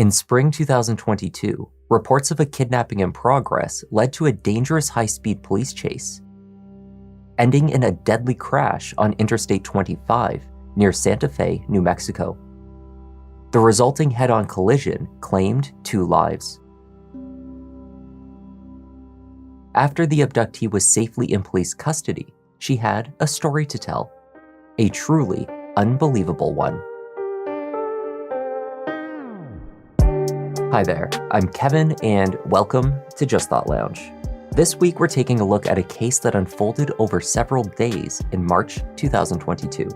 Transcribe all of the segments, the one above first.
In spring 2022, reports of a kidnapping in progress led to a dangerous high-speed police chase, ending in a deadly crash on Interstate 25 near Santa Fe, New Mexico. The resulting head-on collision claimed 2 lives. After the abductee was safely in police custody, she had a story to tell, a truly unbelievable one. Hi there, I'm Kevin, and welcome to Just Thought Lounge. This week we're taking a look at a case that unfolded over several days in March 2022.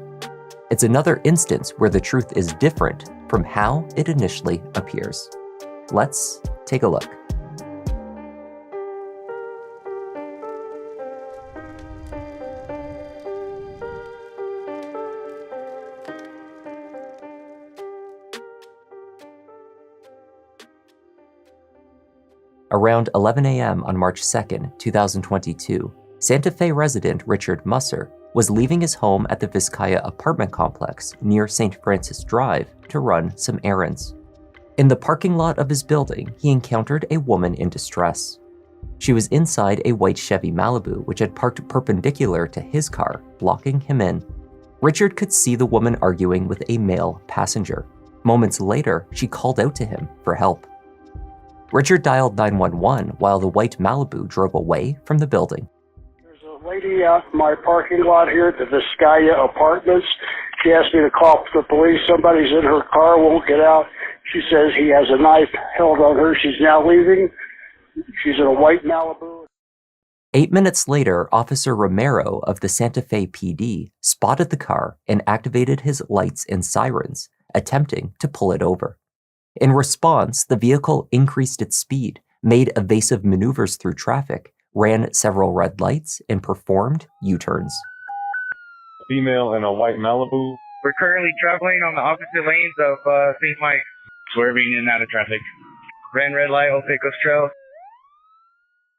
It's another instance where the truth is different from how it initially appears. Let's take a look. Around 11 a.m. on March 2, 2022, Santa Fe resident Richard Musser was leaving his home at the Vizcaya apartment complex near St. Francis Drive to run some errands. In the parking lot of his building, he encountered a woman in distress. She was inside a white Chevy Malibu which had parked perpendicular to his car, blocking him in. Richard could see the woman arguing with a male passenger. Moments later, she called out to him for help. Richard dialed 911 while the white Malibu drove away from the building. There's a lady out in my parking lot here at the Vizcaya Apartments. She asked me to call the police. Somebody's in her car, won't get out. She says he has a knife held on her. She's now leaving. She's in a white Malibu. 8 minutes later, Officer Romero of the Santa Fe PD spotted the car and activated his lights and sirens, attempting to pull it over. In response, the vehicle increased its speed, made evasive maneuvers through traffic, ran several red lights, and performed U-turns. Female in a white Malibu. We're currently traveling on the opposite lanes of St. Mike, swerving in and out of traffic. Ran red light, Old Pecos Trail.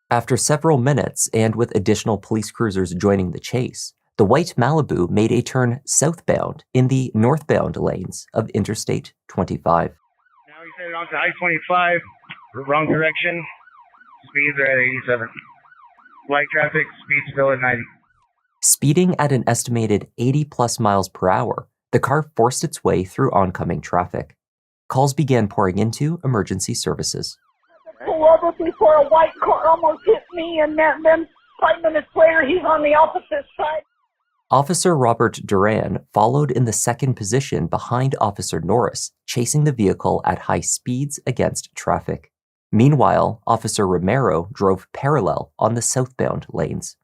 After several minutes, and with additional police cruisers joining the chase, the white Malibu made a turn southbound in the northbound lanes of Interstate 25. Headed onto I-25, wrong direction. Speeds are at 87. Light traffic, speeds still at 90. Speeding at an estimated 80+ miles per hour, the car forced its way through oncoming traffic. Calls began pouring into emergency services. Pull over before a white car almost hit me, and then 5 minutes later, he's on the opposite side. Officer Robert Duran followed in the second position behind Officer Norris, chasing the vehicle at high speeds against traffic. Meanwhile, Officer Romero drove parallel on the southbound lanes.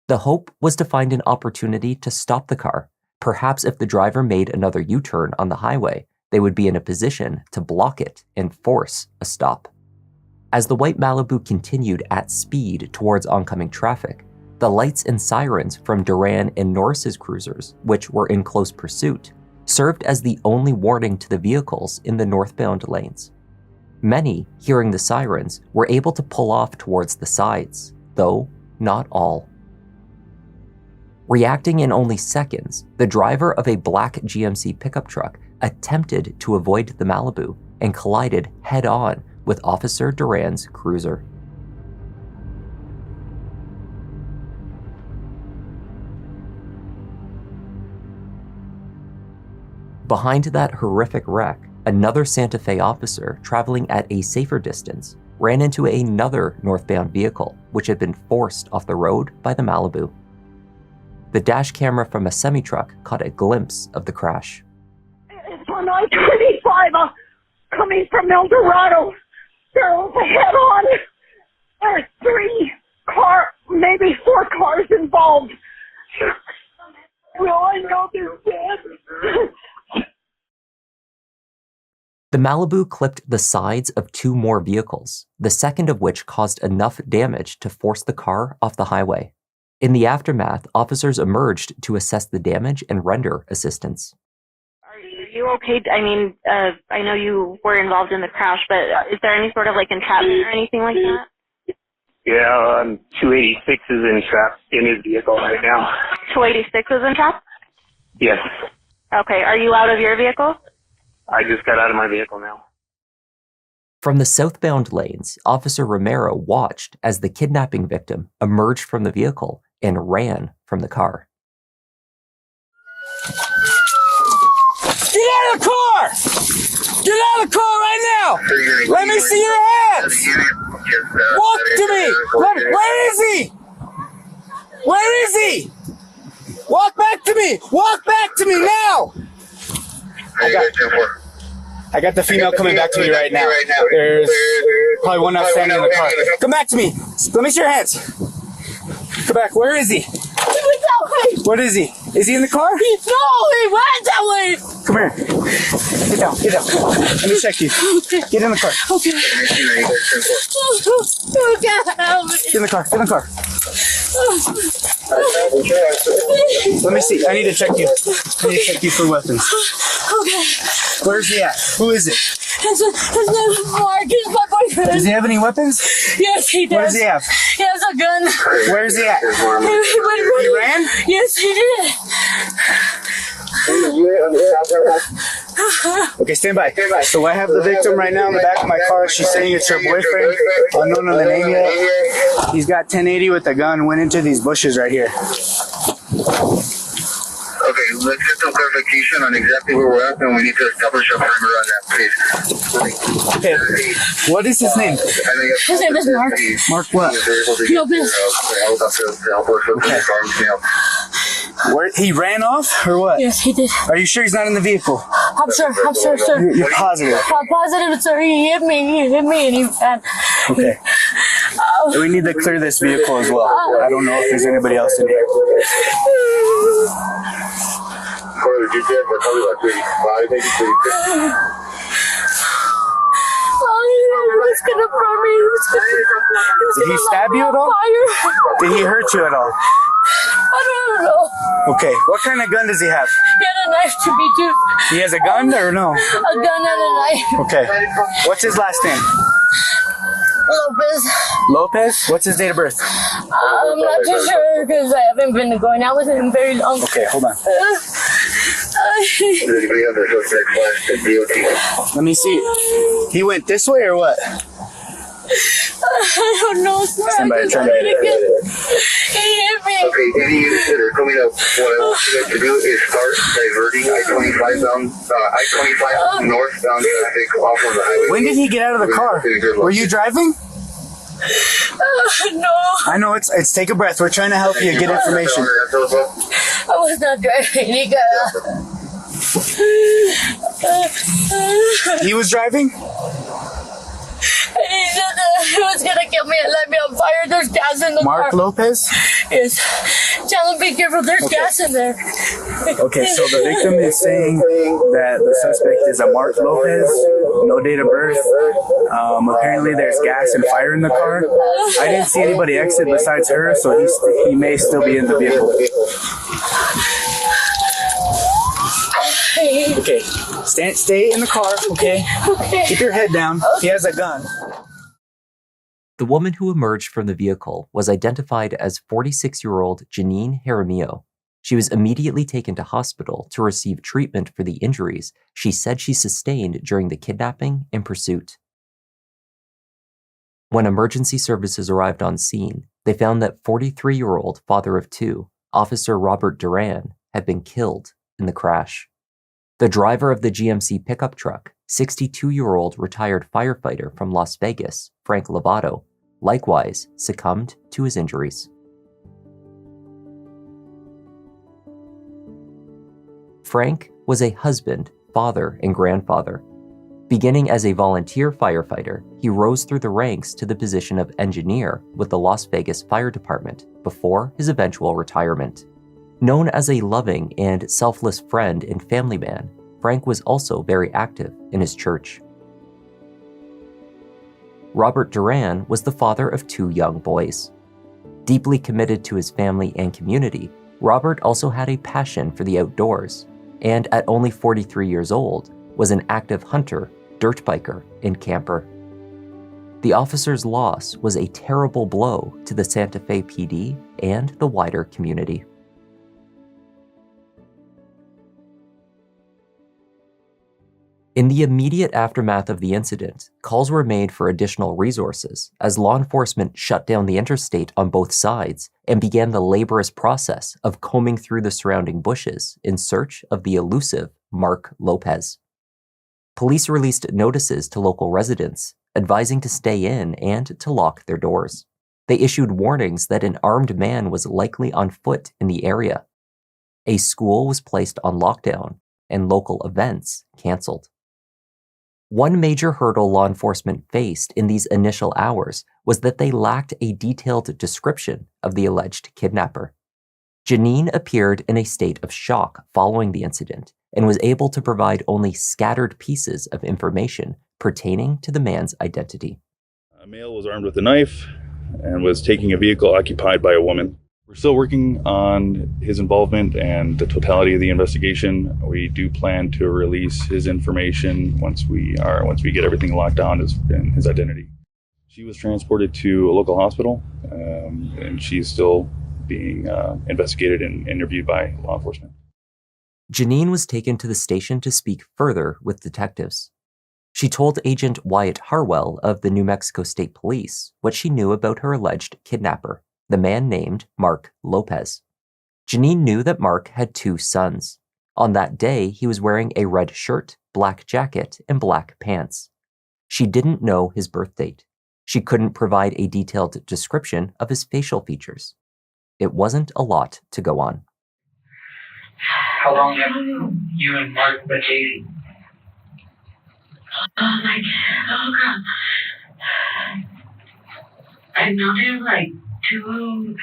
The hope was to find an opportunity to stop the car. Perhaps if the driver made another U-turn on the highway, they would be in a position to block it and force a stop. As the white Malibu continued at speed towards oncoming traffic, the lights and sirens from Duran and Norris's cruisers, which were in close pursuit, served as the only warning to the vehicles in the northbound lanes. Many, hearing the sirens, were able to pull off towards the sides, though not all. Reacting in only seconds, the driver of a black GMC pickup truck attempted to avoid the Malibu and collided head-on with Officer Duran's cruiser. Behind that horrific wreck, another Santa Fe officer traveling at a safer distance ran into another northbound vehicle, which had been forced off the road by the Malibu. The dash camera from a semi-truck caught a glimpse of the crash. It's on I-25 coming from El Dorado. There was a head-on. There's 4 cars involved. Well, I know they're dead. The Malibu clipped the sides of 2 more vehicles, the second of which caused enough damage to force the car off the highway. In the aftermath, officers emerged to assess the damage and render assistance. Are you okay? I mean, I know you were involved in the crash, but is there any sort of entrapment or anything like that? Yeah, 286 is entrapped in his vehicle right now. 286 is entrapped? Yes. Okay, are you out of your vehicle? I just got out of my vehicle now. From the southbound lanes, Officer Romero watched as the kidnapping victim emerged from the vehicle and ran from the car. Get out of the car! Get out of the car right now! Let me see your hands! Walk to me! Where is he? Where is he? Walk back to me! Walk back to me now! I got the female coming back to me right now. There's probably one outstanding in the car. Come back to me. Let me see your hands. Come back. Where is he? He went that way. What is he? Is he in the car? No, he went that way. Come here. Get down. Get down. Let me check you. Okay. Get in the car. Okay. Get in the car. Get in the car. Let me see. I need to check you. I need to check you for weapons. Okay. Where's he at? Who is it? His name is Mark. He's my boyfriend. Does he have any weapons? Yes, he does. What does he have? He has a gun. Where is he at? He ran? Yes, he did. Okay, stand by. So I have the victim right now in the back of my car. She's saying it's her boyfriend. Unknown on the name yet. He's got 1080 with a gun. Went into these bushes right here. Okay, let's get some clarification on exactly where we're at, and we need to establish a perimeter on that, please. Okay. What is his name? His name is Mark. Mark what? Lopez. Where, he ran off or what? Yes, he did. Are you sure he's not in the vehicle? I'm sure, sir. You're positive? I'm positive, sir. He hit me, and he ran. Okay. We need to clear this vehicle as well. I don't know if there's anybody else in here. He was gonna burn me. Did he stab you at all? Did he hurt you at all? I don't know. Okay. What kind of gun does he have? He had a knife to me too. He has a gun or no? A gun and a knife. Okay. What's his last name? Lopez. Lopez? What's his date of birth? I'm not too sure because I haven't been going out with him very long. Okay, hold on. Let me see. He went this way or what? I don't know, sir. Somebody trying to He hit me. Okay, any units that are coming up, what I want you guys to do is start diverting I-25 down, I-25 northbound traffic off of the highway. When did he get out of the car? Were you driving? No. I know it's take a breath. We're trying to help you get information. I was not driving. He got out. He was driving? He said that he was gonna kill me and light me on fire. There's gas in the Mark car. Lopez? Yes. Tell him be careful. There's gas in there. Okay, so the victim is saying that the suspect is a Mark Lopez, no date of birth. Apparently there's gas and fire in the car. I didn't see anybody exit besides her, so he may still be in the vehicle. Okay, stay in the car, okay? Okay. Keep your head down. He has a gun. The woman who emerged from the vehicle was identified as 46-year-old Jeannine Jaramillo. She was immediately taken to hospital to receive treatment for the injuries she said she sustained during the kidnapping and pursuit. When emergency services arrived on scene, they found that 43-year-old father of two, Officer Robert Duran, had been killed in the crash. The driver of the GMC pickup truck, 62-year-old retired firefighter from Las Vegas, Frank Lovato, likewise succumbed to his injuries. Frank was a husband, father, and grandfather. Beginning as a volunteer firefighter, he rose through the ranks to the position of engineer with the Las Vegas Fire Department before his eventual retirement. Known as a loving and selfless friend and family man, Frank was also very active in his church. Robert Duran was the father of two young boys. Deeply committed to his family and community, Robert also had a passion for the outdoors, and at only 43 years old, was an active hunter, dirt biker, and camper. The officer's loss was a terrible blow to the Santa Fe PD and the wider community. In the immediate aftermath of the incident, calls were made for additional resources as law enforcement shut down the interstate on both sides and began the laborious process of combing through the surrounding bushes in search of the elusive Mark Lopez. Police released notices to local residents, advising to stay in and to lock their doors. They issued warnings that an armed man was likely on foot in the area. A school was placed on lockdown and local events canceled. One major hurdle law enforcement faced in these initial hours was that they lacked a detailed description of the alleged kidnapper. Jeannine appeared in a state of shock following the incident and was able to provide only scattered pieces of information pertaining to the man's identity. A male was armed with a knife and was taking a vehicle occupied by a woman. We're still working on his involvement and the totality of the investigation. We do plan to release his information once we get everything locked down and his identity. She was transported to a local hospital, and she's still being investigated and interviewed by law enforcement. Jeannine was taken to the station to speak further with detectives. She told Agent Wyatt Harwell of the New Mexico State Police what she knew about her alleged kidnapper, the man named Mark Lopez. Jeannine knew that Mark had 2 sons. On that day, he was wearing a red shirt, black jacket, and black pants. She didn't know his birth date. She couldn't provide a detailed description of his facial features. It wasn't a lot to go on. How long have you and Mark been dating? Oh God. I've known him like 2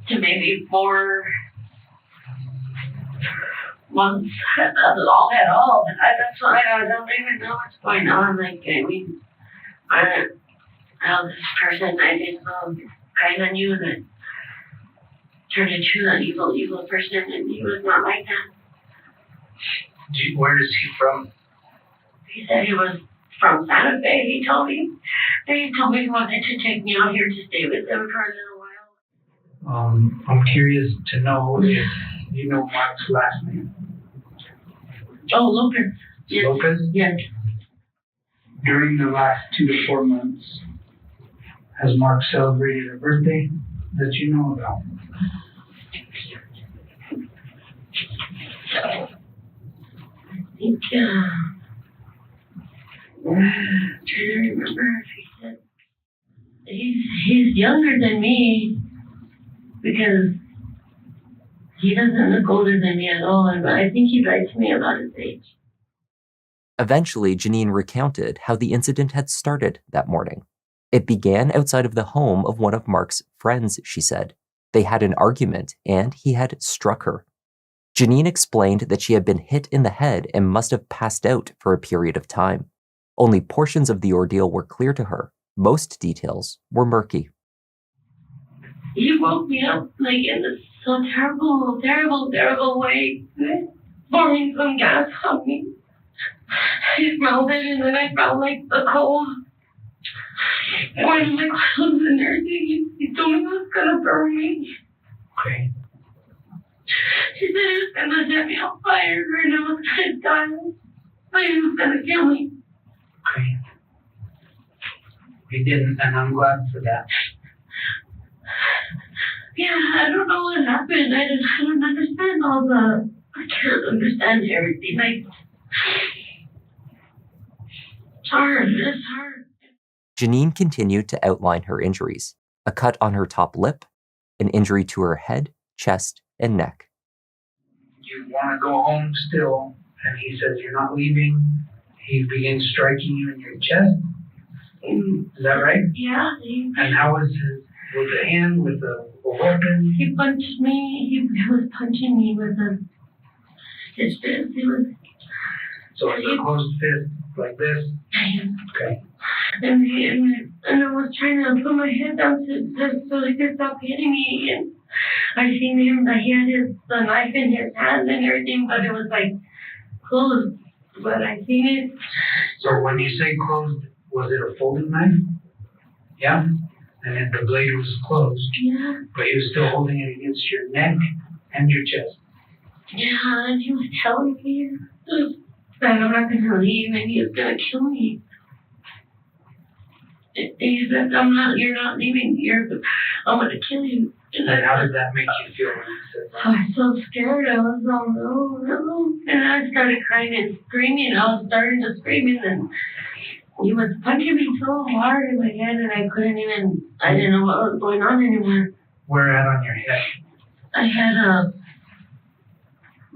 to maybe 4 months at all. That's why I don't even know what's going on. Like, I mean, this person I didn't know kind of knew that turned into an evil person, and he was not like that. Where is he from? He said he was from Santa Fe. He told me he wanted to take me out here to stay with him for a little while. I'm curious to know if you know Mark's last name. Oh, Lopez. Yes. Lopez? Yes. During the last 2 to 4 months, has Mark celebrated a birthday that you know about? I think, I'm trying to remember if he said he's younger than me because he doesn't look older than me at all, and I think he lied to me about his age. Eventually, Jeannine recounted how the incident had started that morning. It began outside of the home of one of Mark's friends, she said. They had an argument, and he had struck her. Jeannine explained that she had been hit in the head and must have passed out for a period of time. Only portions of the ordeal were clear to her. Most details were murky. He woke me up like in this so terrible way, pouring some gas on me. He smelled it, and then I felt like the cold going in my clothes and everything. He told me he was gonna burn me. Okay. He said he was gonna set me on fire and I was gonna die. But he was gonna kill me. Okay. He didn't, and I'm glad for that. Yeah, I don't know what happened. I don't understand I can't understand everything. Like, it's hard. It's hard. Jeannine continued to outline her injuries: a cut on her top lip, an injury to her head, chest, and neck. You want to go home still, and he says you're not leaving. He begins striking you in your chest. Is that right? Yeah. And how was his? With a hand, with a weapon? He punched me. He was punching me with his fist. So it's a closed fist like this? Okay. And I was trying to put my head down so he could stop hitting me. And I seen him that he had the knife in his hand and everything, but it was like closed. But I seen it. So when you say closed, was it a folding knife? Yeah? And then the blade was closed. Yeah. But he was still holding it against your neck and your chest. Yeah, and he was telling me Like, I'm not gonna leave and he's gonna kill me. He said, you're not leaving, I'm gonna kill you. And how did that make you feel when you said that? I was so scared. I was all, no. And I started crying and screaming. I was starting to scream, and then he was punching me so hard in my head, and I didn't know what was going on anymore. Where at on your head? I had on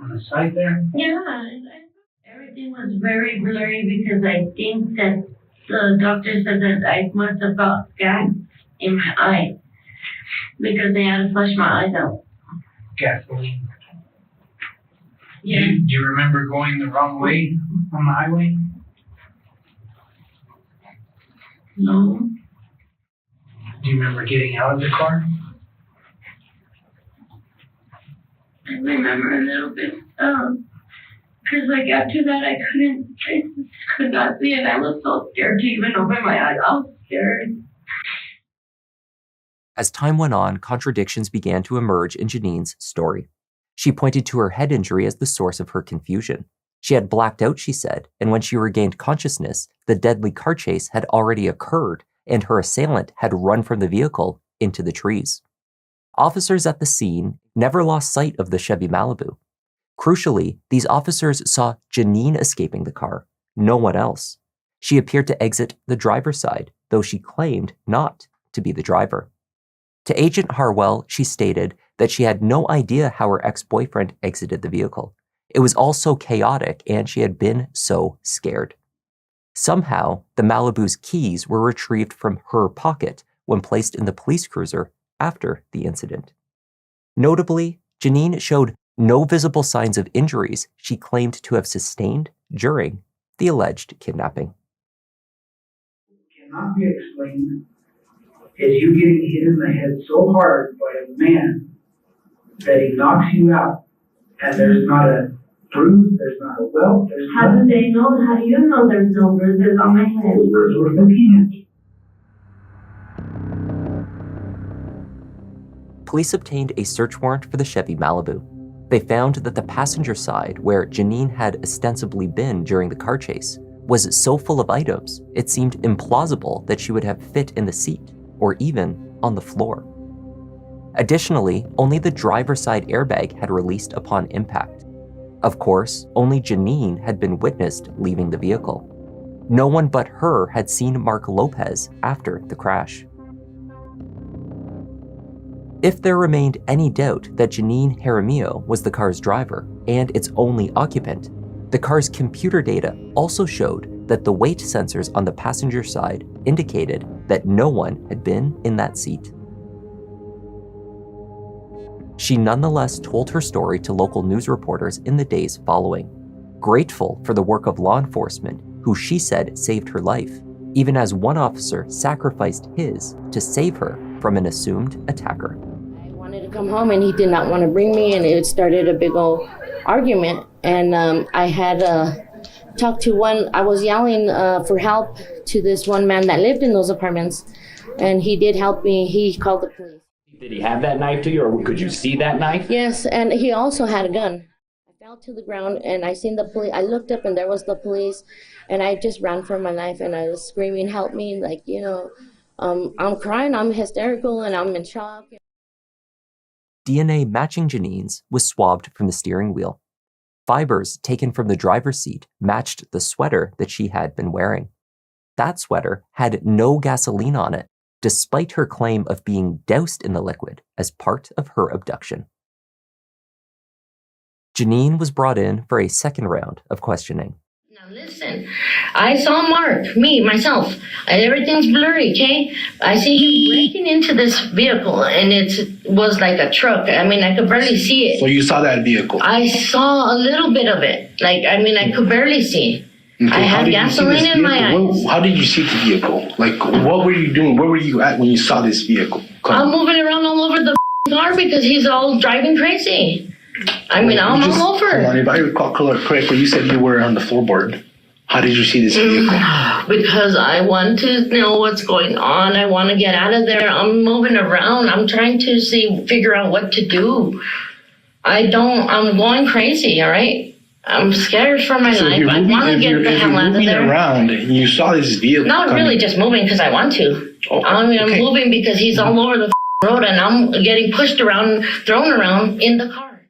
the side there? Yeah. Everything was very blurry because I think that the doctor said that I must have got gas in my eye because they had to flush my eyes out. Gasoline. Yeah. Do you remember going the wrong way on the highway? No. Do you remember getting out of the car? I remember a little bit. Because after that I just could not see it. I was so scared to even open my eyes. I was scared. As time went on, contradictions began to emerge in Jeannine's story. She pointed to her head injury as the source of her confusion. She had blacked out, she said, and when she regained consciousness, the deadly car chase had already occurred and her assailant had run from the vehicle into the trees. Officers at the scene never lost sight of the Chevy Malibu. Crucially, these officers saw Jeannine escaping the car, no one else. She appeared to exit the driver's side, though she claimed not to be the driver. To Agent Harwell, she stated that she had no idea how her ex-boyfriend exited the vehicle. It was all so chaotic and she had been so scared. Somehow, the Malibu's keys were retrieved from her pocket when placed in the police cruiser after the incident. Notably, Jeannine showed no visible signs of injuries she claimed to have sustained during the alleged kidnapping. Cannot be explained is you getting hit in the head so hard by a man that he knocks you out, and there's not a bruise, there's not a welt, there's How do they know? How do you know there's no bruises on my head? Because we're looking at you. Police obtained a search warrant for the Chevy Malibu. They found that the passenger side, where Jeannine had ostensibly been during the car chase, was so full of items, it seemed implausible that she would have fit in the seat or even on the floor. Additionally, only the driver's side airbag had released upon impact. Of course, only Jeannine had been witnessed leaving the vehicle. No one but her had seen Mark Lopez after the crash. If there remained any doubt that Jeannine Jaramillo was the car's driver and its only occupant, the car's computer data also showed that the weight sensors on the passenger side indicated that no one had been in that seat. She nonetheless told her story to local news reporters in the days following, grateful for the work of law enforcement who she said saved her life, even as one officer sacrificed his to save her from an assumed attacker. I wanted to come home and he did not want to bring me, and it started a big old argument. And I had talked to I was yelling for help to this one man that lived in those apartments, and he did help me. He called the police. Did he have that knife to you, or could you see that knife? Yes, and he also had a gun. I fell to the ground and I seen the police. I looked up and there was the police, and I just ran for my life and I was screaming, help me, like, I'm crying, I'm hysterical, and I'm in shock. DNA matching Jeannine's was swabbed from the steering wheel. Fibers taken from the driver's seat matched the sweater that she had been wearing. That sweater had no gasoline on it, despite her claim of being doused in the liquid as part of her abduction. Jeannine was brought in for a second round of questioning. Now listen, I saw Mark, myself, and everything's blurry, okay? I see him breaking into this vehicle, and it was like a truck. I mean, I could barely see it. So you saw that vehicle? I saw a little bit of it. I could barely see. Okay, I had gasoline in my eyes. How did you see the vehicle? Like, what were you doing? Where were you at when you saw this vehicle? I'm moving around all over the car because he's all driving crazy. I'm all over. Hold on, if I recall correctly, you said you were on the floorboard. How did you see this vehicle? Because I want to know what's going on. I want to get out of there. I'm moving around. I'm trying to figure out what to do. I'm going crazy, all right? I'm scared for my So life. if you're I want to get the hell out of moving there. around, you saw this vehicle. Not coming. really just moving because I want to. Oh, I'm okay. moving because he's all over the road and I'm getting pushed around, thrown around in the car.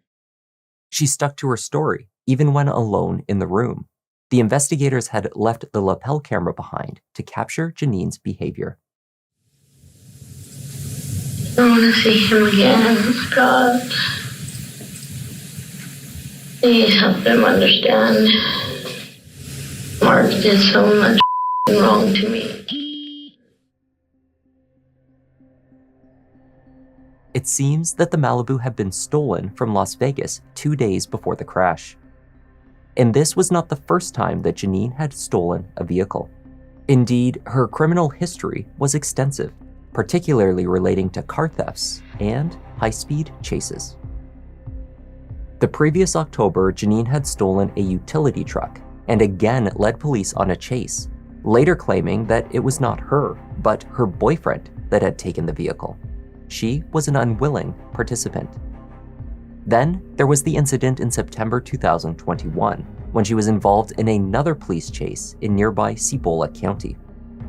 She stuck to her story, even when alone in the room. The investigators had left the lapel camera behind to capture Jeannine's behavior. I want to see him again, God. Please help him understand. Mark did so much wrong to me. It seems that the Malibu had been stolen from Las Vegas 2 days before the crash. And this was not the first time that Jeannine had stolen a vehicle. Indeed, her criminal history was extensive, particularly relating to car thefts and high-speed chases. The previous October, Jeannine had stolen a utility truck and again led police on a chase, later claiming that it was not her, but her boyfriend that had taken the vehicle. She was an unwilling participant. Then there was the incident in September 2021, when she was involved in another police chase in nearby Cibola County.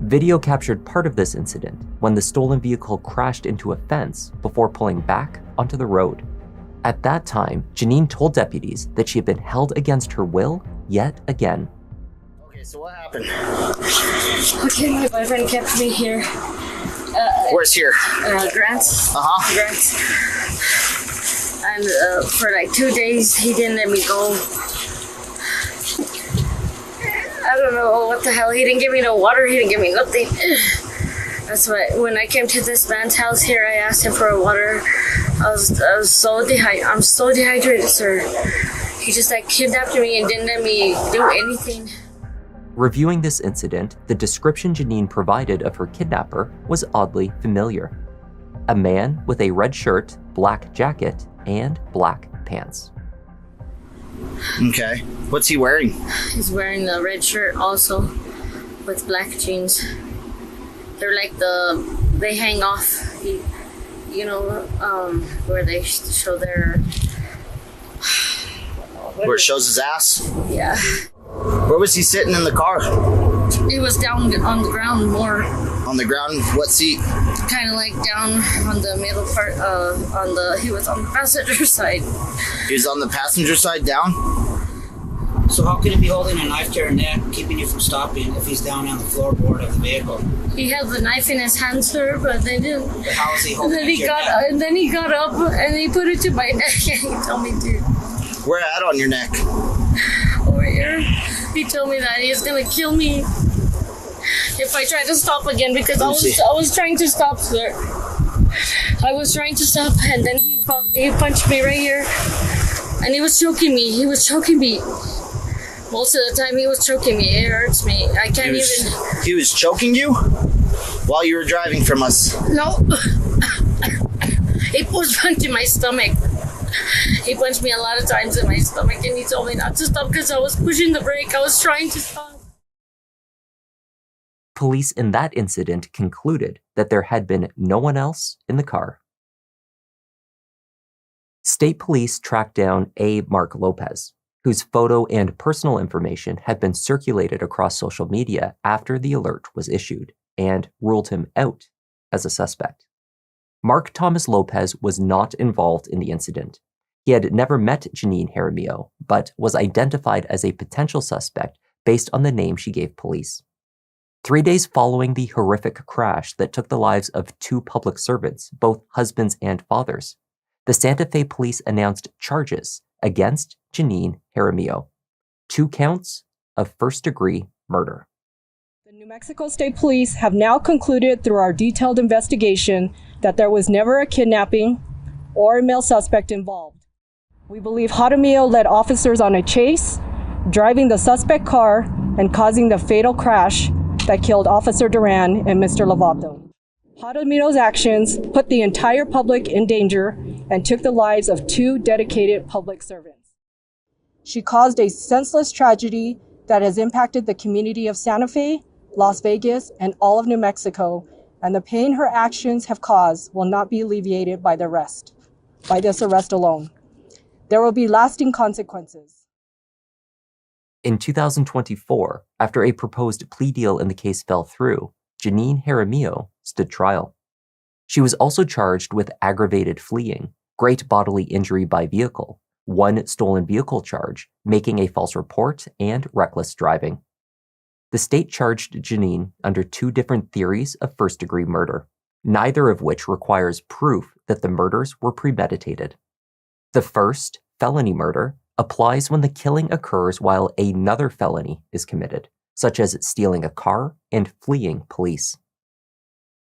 Video captured part of this incident when the stolen vehicle crashed into a fence before pulling back onto the road. At that time, Jeannine told deputies that she had been held against her will yet again. Okay, so what happened? Okay, my boyfriend kept me here. Where's here? Grants. Uh-huh. Grants. And for like 2 days, he didn't let me go. I don't know what the hell. He didn't give me no water. He didn't give me nothing. That's why when I came to this man's house here, I asked him for water. I was so dehydrated. I'm so dehydrated, sir. He just like kidnapped me and didn't let me do anything. Reviewing this incident, the description Jeannine provided of her kidnapper was oddly familiar. A man with a red shirt, black jacket, and black pants. Okay. What's he wearing? He's wearing a red shirt also with black jeans. They're like they hang off, where they show their... Where it shows his ass? Yeah. Where was he sitting in the car? He was down on the ground more. On the ground? What seat? Kind of like down on the middle part, he was on the passenger side. He was on the passenger side down? So how could he be holding a knife to your neck, keeping you from stopping if he's down on the floorboard of the vehicle? He had the knife in his hand, sir, but they didn't. But how is he holding it to your neck? And then he got up and he put it to my neck and he told me to. Where at on your neck? Over here. He told me that he was gonna kill me if I tried to stop again because I was trying to stop, sir. I was trying to stop and then he punched me right here and he was choking me. He was choking me. Most of the time he was choking me. It hurts me. I can't even. He was choking you? While you were driving from us? No. He punched in my stomach. He punched me a lot of times in my stomach and he told me not to stop because I was pushing the brake. I was trying to stop. Police in that incident concluded that there had been no one else in the car. State police tracked down A. Mark Lopez, whose photo and personal information had been circulated across social media after the alert was issued, and ruled him out as a suspect. Mark Thomas Lopez was not involved in the incident. He had never met Jeannine Jaramillo, but was identified as a potential suspect based on the name she gave police. 3 days following the horrific crash that took the lives of 2 public servants, both husbands and fathers, the Santa Fe police announced charges against Jeannine Jaramillo, 2 counts of first-degree murder. The New Mexico State Police have now concluded through our detailed investigation that there was never a kidnapping or a male suspect involved. We believe Jaramillo led officers on a chase, driving the suspect car and causing the fatal crash that killed Officer Duran and Mr. Lovato. Jaramillo's actions put the entire public in danger and took the lives of 2 dedicated public servants. She caused a senseless tragedy that has impacted the community of Santa Fe, Las Vegas, and all of New Mexico, and the pain her actions have caused will not be alleviated by this arrest alone. There will be lasting consequences. In 2024, after a proposed plea deal in the case fell through, Jeannine Jaramillo stood trial. She was also charged with aggravated fleeing, great bodily injury by vehicle, one stolen vehicle charge, making a false report, and reckless driving. The state charged Jeannine under 2 different theories of first-degree murder, neither of which requires proof that the murders were premeditated. The first, felony murder, applies when the killing occurs while another felony is committed, such as stealing a car and fleeing police.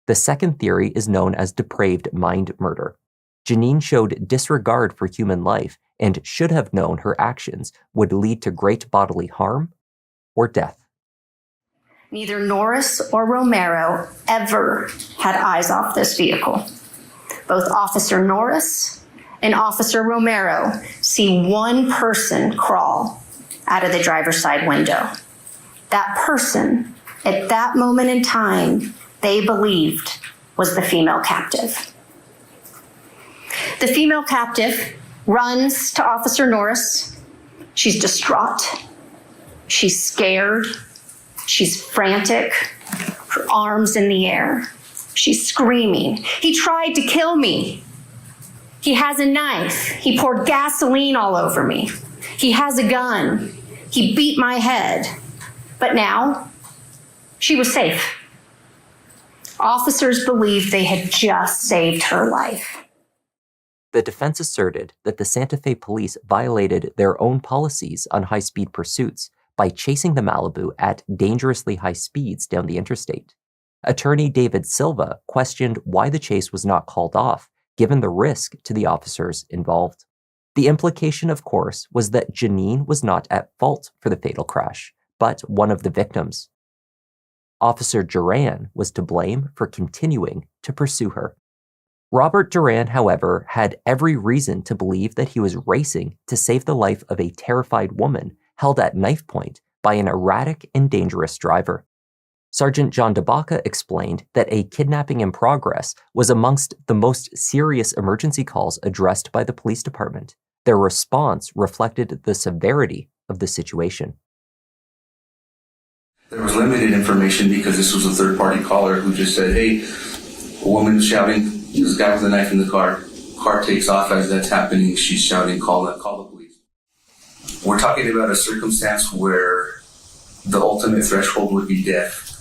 The second theory is known as depraved mind murder. Jeannine showed disregard for human life and should have known her actions would lead to great bodily harm or death. Neither Norris or Romero ever had eyes off this vehicle. Both Officer Norris and Officer Romero see one person crawl out of the driver's side window. That person, at that moment in time, they believed was the female captive. The female captive runs to Officer Norris. She's distraught. She's scared. She's frantic, her arms in the air. She's screaming. He tried to kill me. He has a knife. He poured gasoline all over me. He has a gun. He beat my head. But now, she was safe. Officers believed they had just saved her life. The defense asserted that the Santa Fe police violated their own policies on high-speed pursuits by chasing the Malibu at dangerously high speeds down the interstate. Attorney David Silva questioned why the chase was not called off, given the risk to the officers involved. The implication, of course, was that Jeannine was not at fault for the fatal crash, but one of the victims. Officer Duran was to blame for continuing to pursue her. Robert Duran, however, had every reason to believe that he was racing to save the life of a terrified woman held at knife point by an erratic and dangerous driver. Sergeant John DeBaca explained that a kidnapping in progress was amongst the most serious emergency calls addressed by the police department. Their response reflected the severity of the situation. There was limited information because this was a third-party caller who just said, hey, a woman is shouting, there's a guy with a knife in the car. Car takes off as that's happening. She's shouting, call the police. We're talking about a circumstance where the ultimate threshold would be death.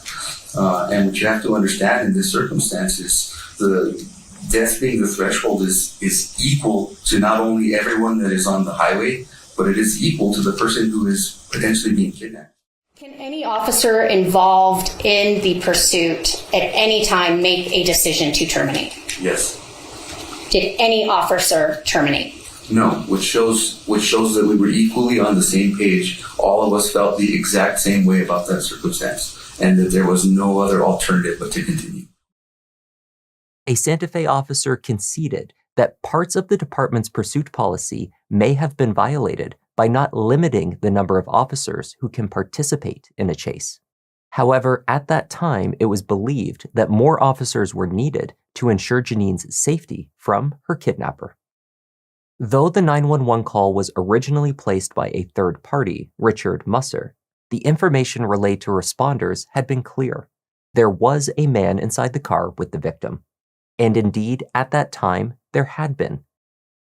And what you have to understand in this circumstance is the death being the threshold is equal to not only everyone that is on the highway, but it is equal to the person who is potentially being kidnapped. Can any officer involved in the pursuit at any time make a decision to terminate? Yes. Did any officer terminate? No, which shows that we were equally on the same page. All of us felt the exact same way about that circumstance, and that there was no other alternative but to continue. A Santa Fe officer conceded that parts of the department's pursuit policy may have been violated by not limiting the number of officers who can participate in a chase. However, at that time, it was believed that more officers were needed to ensure Jeannine's safety from her kidnapper. Though the 911 call was originally placed by a third party, Richard Musser, the information relayed to responders had been clear. There was a man inside the car with the victim. And indeed, at that time, there had been.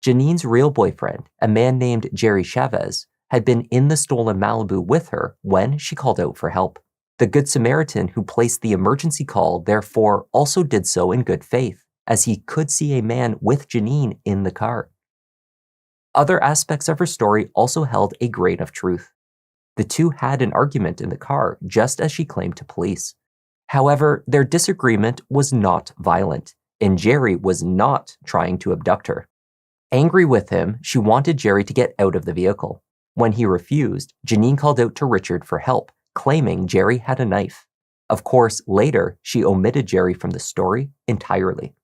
Jeannine's real boyfriend, a man named Jerry Chavez, had been in the stolen Malibu with her when she called out for help. The Good Samaritan who placed the emergency call, therefore, also did so in good faith, as he could see a man with Jeannine in the car. Other aspects of her story also held a grain of truth. The two had an argument in the car, just as she claimed to police. However, their disagreement was not violent, and Jerry was not trying to abduct her. Angry with him, she wanted Jerry to get out of the vehicle. When he refused, Jeannine called out to Richard for help, claiming Jerry had a knife. Of course, later, she omitted Jerry from the story entirely.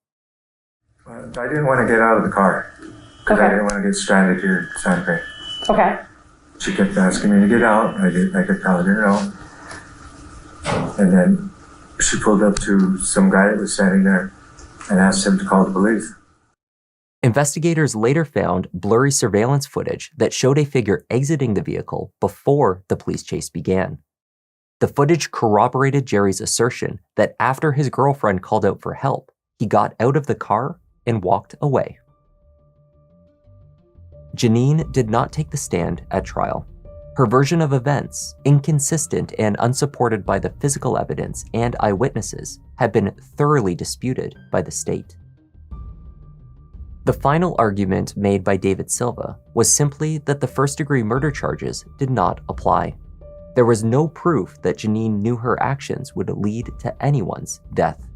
I didn't want to get out of the car. Because I didn't want to get stranded here in Santa Fe. Okay. She kept asking me to get out. I kept telling her no. And then she pulled up to some guy that was standing there and asked him to call the police. Investigators later found blurry surveillance footage that showed a figure exiting the vehicle before the police chase began. The footage corroborated Jerry's assertion that after his girlfriend called out for help, he got out of the car and walked away. Jeannine did not take the stand at trial. Her version of events, inconsistent and unsupported by the physical evidence and eyewitnesses, had been thoroughly disputed by the state. The final argument made by David Silva was simply that the first-degree murder charges did not apply. There was no proof that Jeannine knew her actions would lead to anyone's death.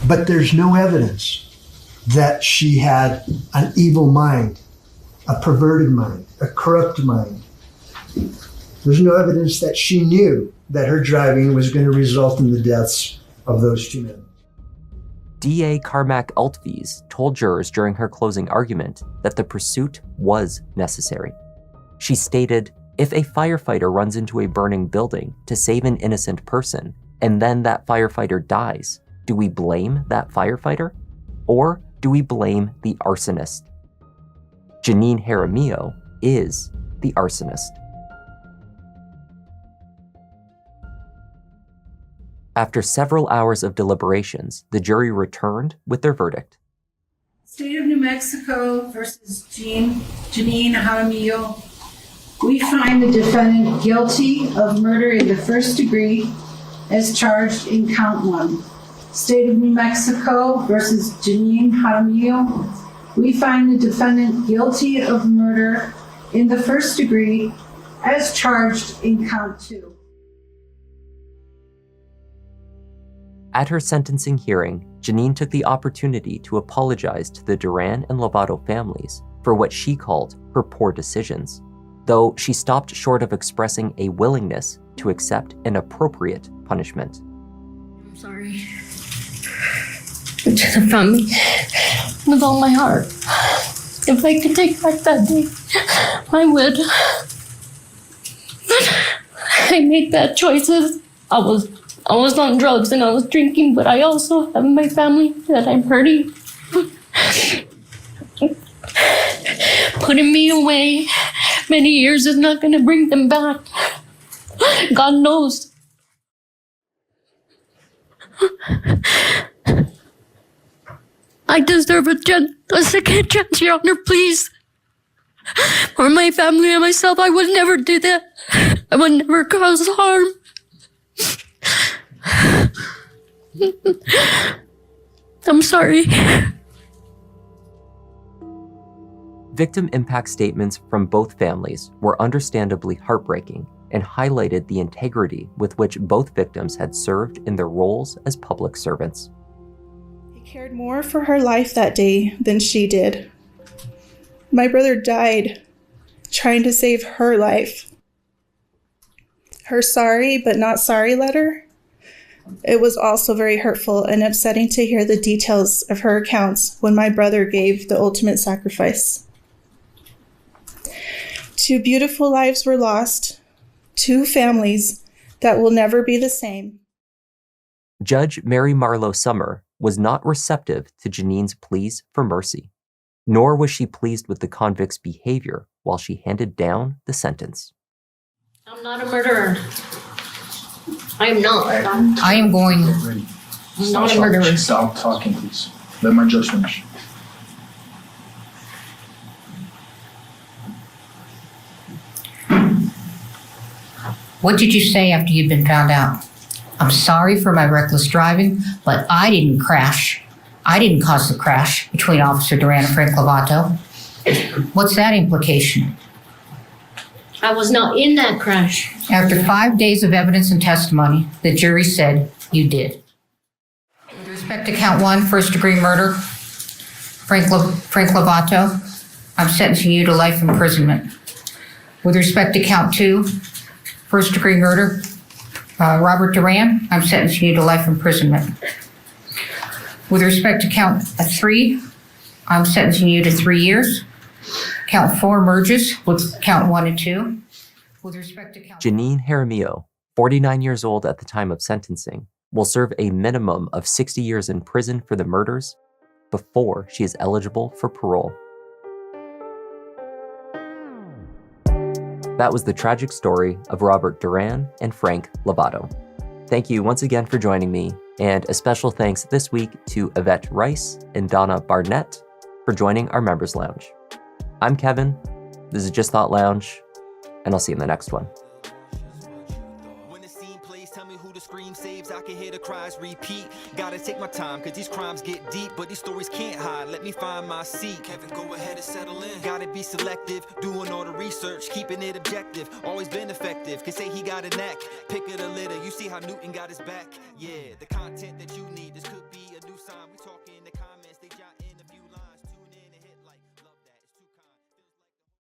But there's no evidence that she had an evil mind, a perverted mind, a corrupt mind. There's no evidence that she knew that her driving was going to result in the deaths of those two men. DA Carmack Altvies told jurors during her closing argument that the pursuit was necessary. She stated, "If a firefighter runs into a burning building to save an innocent person, and then that firefighter dies, do we blame that firefighter? Or do we blame the arsonist?" Jeannine Jaramillo is the arsonist. After several hours of deliberations, the jury returned with their verdict. State of New Mexico versus Jeannine Jaramillo. We find the defendant guilty of murder in the first degree as charged in count 1. State of New Mexico versus Jeannine Jaramillo. We find the defendant guilty of murder in the first degree as charged in count 2. At her sentencing hearing, Jeannine took the opportunity to apologize to the Duran and Lovato families for what she called her poor decisions, though she stopped short of expressing a willingness to accept an appropriate punishment. I'm sorry. To the family, with all my heart. If I could take back that day, I would. I made bad choices. I was on drugs and I was drinking, but I also have my family that I'm hurting. Putting me away many years is not going to bring them back. God knows. I deserve a second chance, Your Honor, please. For my family and myself, I would never do that. I would never cause harm. I'm sorry. Victim impact statements from both families were understandably heartbreaking and highlighted the integrity with which both victims had served in their roles as public servants. He cared more for her life that day than she did. My brother died trying to save her life. Her sorry but not sorry letter, it was also very hurtful and upsetting to hear the details of her accounts when my brother gave the ultimate sacrifice. 2 beautiful lives were lost, 2 families that will never be the same. Judge Mary Marlowe Summer was not receptive to Jeannine's pleas for mercy, nor was she pleased with the convict's behavior while she handed down the sentence. I'm not a murderer. I am not. I am going. I'm not a murderer. Stop talking, please. Let my judge finish. What did you say after you'd been found out? I'm sorry for my reckless driving, but I didn't crash. I didn't cause the crash between Officer Duran and Frank Lovato. What's that implication? I was not in that crash. After 5 days of evidence and testimony, the jury said you did. With respect to count 1, first-degree murder, Frank Lovato, I'm sentencing you to life imprisonment. With respect to count 2, first-degree murder, Robert Duran, I'm sentencing you to life imprisonment. With respect to count 3, I'm sentencing you to 3 years. Count 4 merges with count 1 and 2. With respect to count... Jeannine Jaramillo, 49 years old at the time of sentencing, will serve a minimum of 60 years in prison for the murders before she is eligible for parole. That was the tragic story of Robert Duran and Frank Lovato. Thank you once again for joining me, and a special thanks this week to Yvette Rice and Donna Barnett for joining our Members Lounge. I'm Kevin, this is Just Thought Lounge, and I'll see you in the next one. I can hear the cries repeat. Gotta take my time, cause these crimes get deep, but these stories can't hide. Let me find my seat. Kevin, go ahead and settle in. Gotta be selective, doing all the research, keeping it objective. Always been effective, can say he got a knack. Pick of the litter, you see how Newton got his back. Yeah, the content that you need, this could be a new sign. We talking.